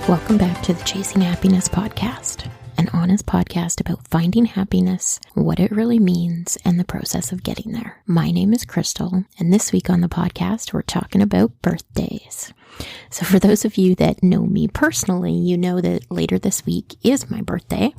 Welcome back to the Chasing Happiness podcast, an honest podcast about finding happiness, what it really means, and the process of getting there. My name is Crystal, and this week on the podcast, we're talking about birthdays. So for those of you that know me personally, you know that later this week is my birthday,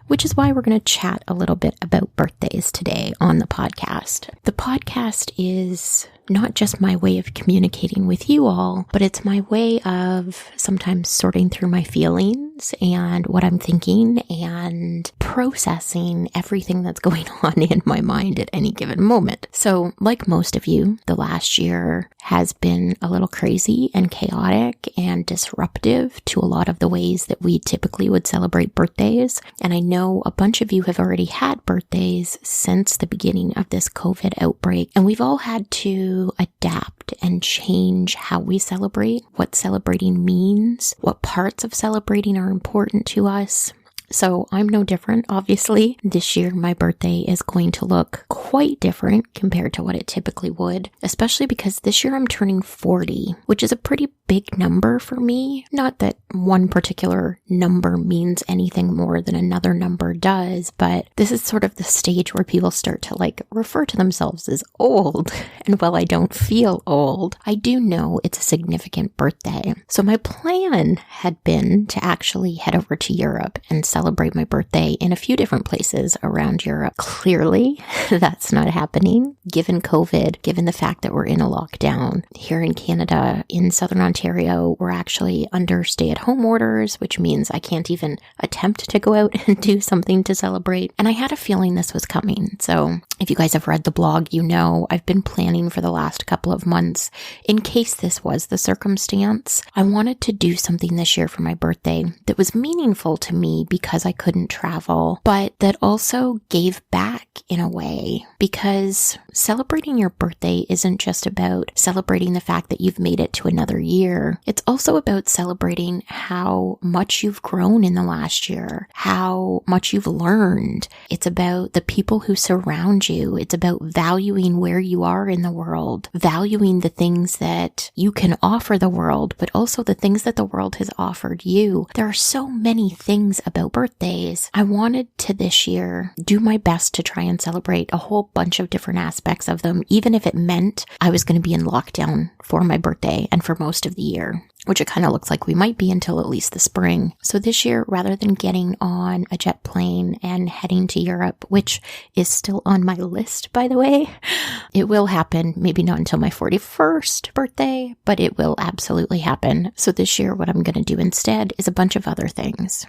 which is why we're going to chat a little bit about birthdays today on the podcast. The podcast is not just my way of communicating with you all, but it's my way of sometimes sorting through my feelings and what I'm thinking and processing everything that's going on in my mind at any given moment. So like most of you, the last year has been a little crazy and chaotic and disruptive to a lot of the ways that we typically would celebrate birthdays. And I know a bunch of you have already had birthdays since the beginning of this COVID outbreak, and we've all had to adapt and change how we celebrate, what celebrating means, what parts of celebrating are important to us. So I'm no different, obviously. This year, my birthday is going to look quite different compared to what it typically would, especially because this year I'm turning 40, which is a pretty big number for me. Not that one particular number means anything more than another number does, but this is sort of the stage where people start to refer to themselves as old. And while I don't feel old, I do know it's a significant birthday. So my plan had been to actually head over to Europe and celebrate my birthday in a few different places around Europe. Clearly, that's not happening given COVID, given the fact that we're in a lockdown. Here in Canada, in Southern Ontario, we're actually under stay-at-home orders, which means I can't even attempt to go out and do something to celebrate. And I had a feeling this was coming. So if you guys have read the blog, you know I've been planning for the last couple of months in case this was the circumstance. I wanted to do something this year for my birthday that was meaningful to me because I couldn't travel, but that also gave back in a way, because celebrating your birthday isn't just about celebrating the fact that you've made it to another year. It's also about celebrating how much you've grown in the last year, how much you've learned. It's about the people who surround you. It's about valuing where you are in the world, valuing the things that you can offer the world, but also the things that the world has offered you. There are so many things about birthdays. I wanted to this year do my best to try and celebrate a whole bunch of different aspects of them, even if it meant I was going to be in lockdown for my birthday and for most of the year, which it kind of looks like we might be until at least the spring. So this year, rather than getting on a jet plane and heading to Europe, which is still on my list, by the way, it will happen, maybe not until my 41st birthday, but it will absolutely happen. So this year, what I'm going to do instead is a bunch of other things.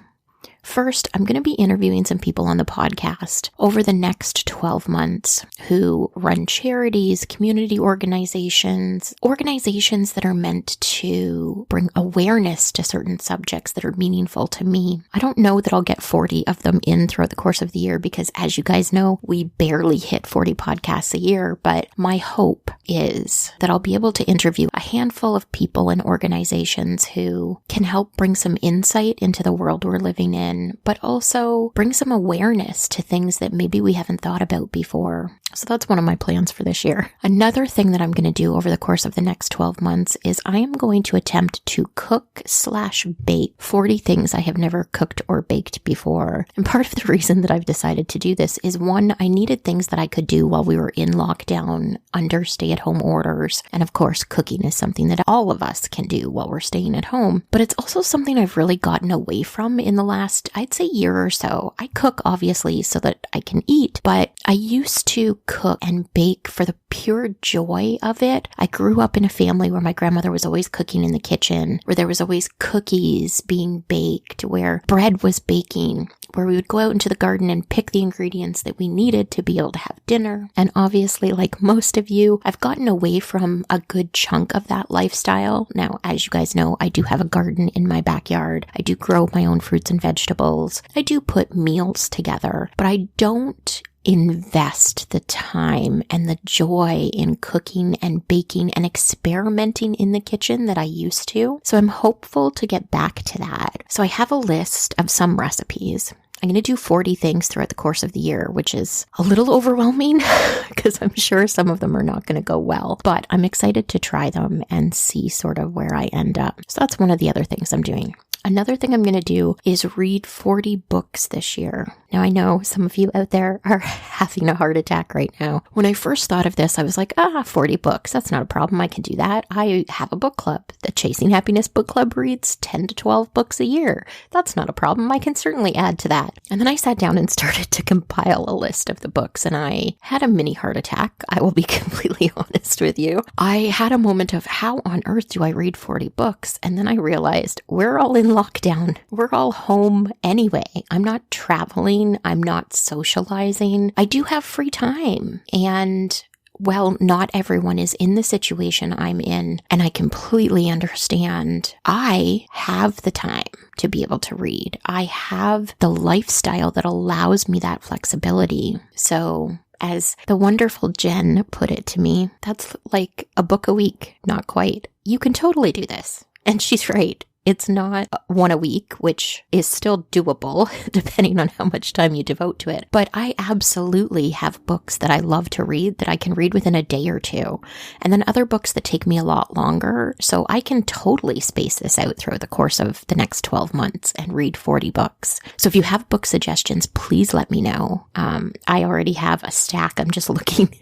First, I'm going to be interviewing some people on the podcast over the next 12 months who run charities, community organizations that are meant to bring awareness to certain subjects that are meaningful to me. I don't know that I'll get 40 of them in throughout the course of the year because, as you guys know, we barely hit 40 podcasts a year, but my hope is that I'll be able to interview a handful of people and organizations who can help bring some insight into the world we're living in, but also bring some awareness to things that maybe we haven't thought about before. So that's one of my plans for this year. Another thing that I'm going to do over the course of the next 12 months is I am going to attempt to cook/bake 40 things I have never cooked or baked before. And part of the reason that I've decided to do this is, one, I needed things that I could do while we were in lockdown under stay-at-home orders. And of course, cooking is something that all of us can do while we're staying at home. But it's also something I've really gotten away from in the last, I'd say, year or so. I cook, obviously, so that I can eat, but I used to cook and bake for the pure joy of it. I grew up in a family where my grandmother was always cooking in the kitchen, where there was always cookies being baked, where bread was baking, where we would go out into the garden and pick the ingredients that we needed to be able to have dinner. And obviously, like most of you, I've gotten away from a good chunk of that lifestyle. Now, as you guys know, I do have a garden in my backyard. I do grow my own fruits and vegetables. I do put meals together, but I don't invest the time and the joy in cooking and baking and experimenting in the kitchen that I used to. So I'm hopeful to get back to that. So I have a list of some recipes. I'm going to do 40 things throughout the course of the year, which is a little overwhelming because I'm sure some of them are not going to go well, but I'm excited to try them and see sort of where I end up. So that's one of the other things I'm doing. Another thing I'm going to do is read 40 books this year. Now, I know some of you out there are having a heart attack right now. When I first thought of this, I was like, 40 books. That's not a problem. I can do that. I have a book club. The Chasing Happiness book club reads 10 to 12 books a year. That's not a problem. I can certainly add to that. And then I sat down and started to compile a list of the books, and I had a mini heart attack. I will be completely honest with you. I had a moment of, how on earth do I read 40 books? And then I realized we're all in lockdown. We're all home anyway. I'm not traveling. I'm not socializing. I do have free time. And well, not everyone is in the situation I'm in, and I completely understand. I have the time to be able to read. I have the lifestyle that allows me that flexibility. So as the wonderful Jen put it to me, that's like a book a week. Not quite. You can totally do this. And she's right. It's not one a week, which is still doable depending on how much time you devote to it. But I absolutely have books that I love to read that I can read within a day or two. And then other books that take me a lot longer. So I can totally space this out throughout the course of the next 12 months and read 40 books. So if you have book suggestions, please let me know. I already have a stack. I'm just looking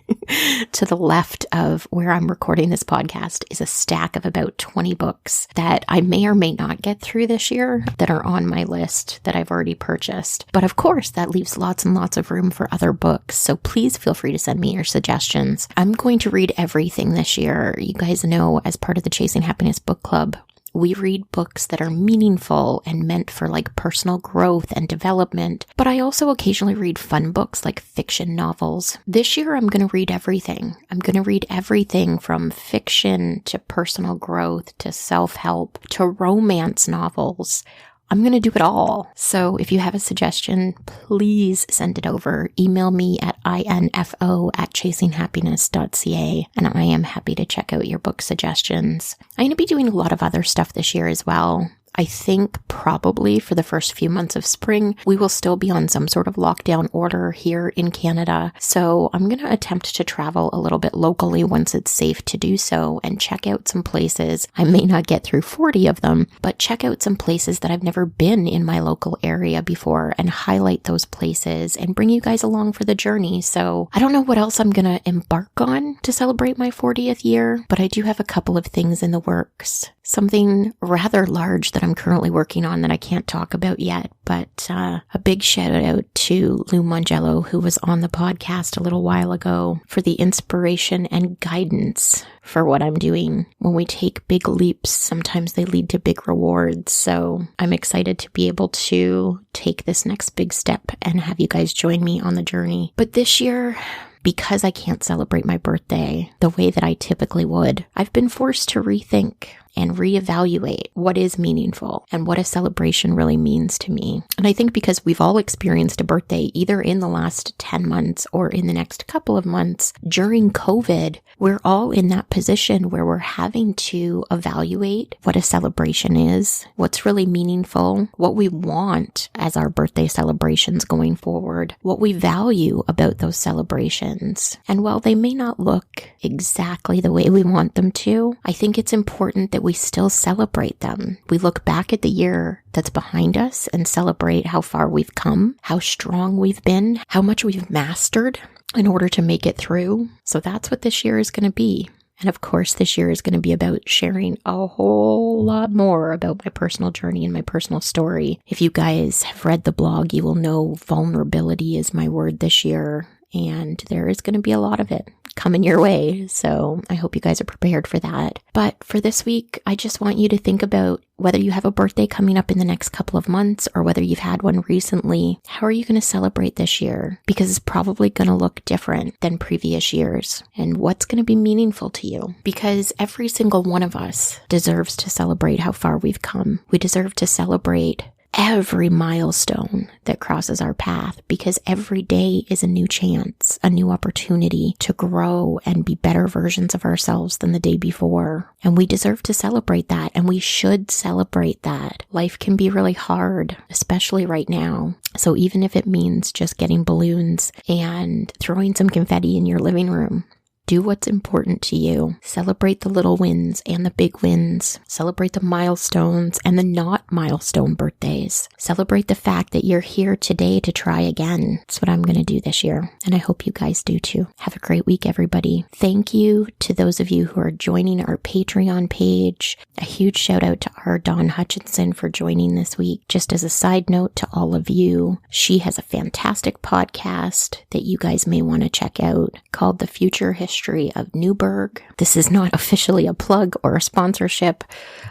to the left of where I'm recording this podcast is a stack of about 20 books that I may or may not get through this year that are on my list that I've already purchased. But of course, that leaves lots and lots of room for other books. So please feel free to send me your suggestions. I'm going to read everything this year. You guys know, as part of the Chasing Happiness book club, we read books that are meaningful and meant for like personal growth and development. But I also occasionally read fun books like fiction novels. This year, I'm going to read everything. I'm going to read everything from fiction to personal growth to self-help to romance novels. I'm going to do it all. So if you have a suggestion, please send it over. Email me at info@chasinghappiness.ca, and I am happy to check out your book suggestions. I'm going to be doing a lot of other stuff this year as well. I think probably for the first few months of spring, we will still be on some sort of lockdown order here in Canada. So I'm going to attempt to travel a little bit locally once it's safe to do so and check out some places. I may not get through 40 of them, but check out some places that I've never been in my local area before and highlight those places and bring you guys along for the journey. So I don't know what else I'm going to embark on to celebrate my 40th year, but I do have a couple of things in the works. Something rather large that I'm currently working on that I can't talk about yet, but a big shout out to Lou Mongello, who was on the podcast a little while ago, for the inspiration and guidance for what I'm doing. When we take big leaps, sometimes they lead to big rewards. So I'm excited to be able to take this next big step and have you guys join me on the journey. But this year, because I can't celebrate my birthday the way that I typically would, I've been forced to rethink and reevaluate what is meaningful and what a celebration really means to me. And I think because we've all experienced a birthday either in the last 10 months or in the next couple of months during COVID, we're all in that position where we're having to evaluate what a celebration is, what's really meaningful, what we want as our birthday celebrations going forward, what we value about those celebrations. And while they may not look exactly the way we want them to, I think it's important that we still celebrate them. We look back at the year that's behind us and celebrate how far we've come, how strong we've been, how much we've mastered in order to make it through. So that's what this year is going to be. And of course, this year is going to be about sharing a whole lot more about my personal journey and my personal story. If you guys have read the blog, you will know vulnerability is my word this year. And there is going to be a lot of it coming your way. So I hope you guys are prepared for that. But for this week, I just want you to think about whether you have a birthday coming up in the next couple of months or whether you've had one recently. How are you going to celebrate this year? Because it's probably going to look different than previous years. And what's going to be meaningful to you? Because every single one of us deserves to celebrate how far we've come. We deserve to celebrate every milestone that crosses our path, because every day is a new chance, a new opportunity to grow and be better versions of ourselves than the day before. And we deserve to celebrate that, and we should celebrate that. Life can be really hard, especially right now. So even if it means just getting balloons and throwing some confetti in your living room, Do what's important to you. Celebrate the little wins and the big wins. Celebrate the milestones and the not milestone birthdays. Celebrate the fact that you're here today to try again. That's what I'm going to do this year. And I hope you guys do too. Have a great week, everybody. Thank you to those of you who are joining our Patreon page. A huge shout out to our Dawn Hutchinson for joining this week. Just as a side note to all of you, she has a fantastic podcast that you guys may want to check out called The Future History of Newburgh. This is not officially a plug or a sponsorship.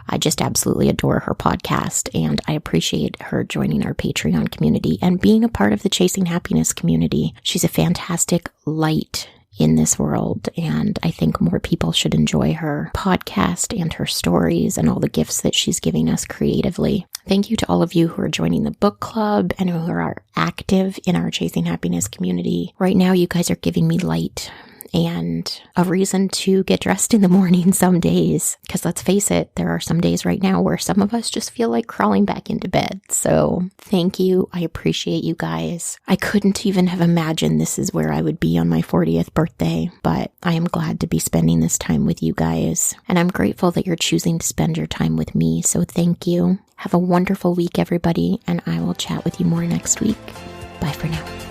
I just absolutely adore her podcast, and I appreciate her joining our Patreon community and being a part of the Chasing Happiness community. She's a fantastic light in this world, and I think more people should enjoy her podcast and her stories and all the gifts that she's giving us creatively. Thank you to all of you who are joining the book club and who are active in our Chasing Happiness community. Right now, you guys are giving me light and a reason to get dressed in the morning some days. Because let's face it, there are some days right now where some of us just feel like crawling back into bed. So thank you. I appreciate you guys. I couldn't even have imagined this is where I would be on my 40th birthday, but I am glad to be spending this time with you guys. And I'm grateful that you're choosing to spend your time with me. So thank you. Have a wonderful week, everybody. And I will chat with you more next week. Bye for now.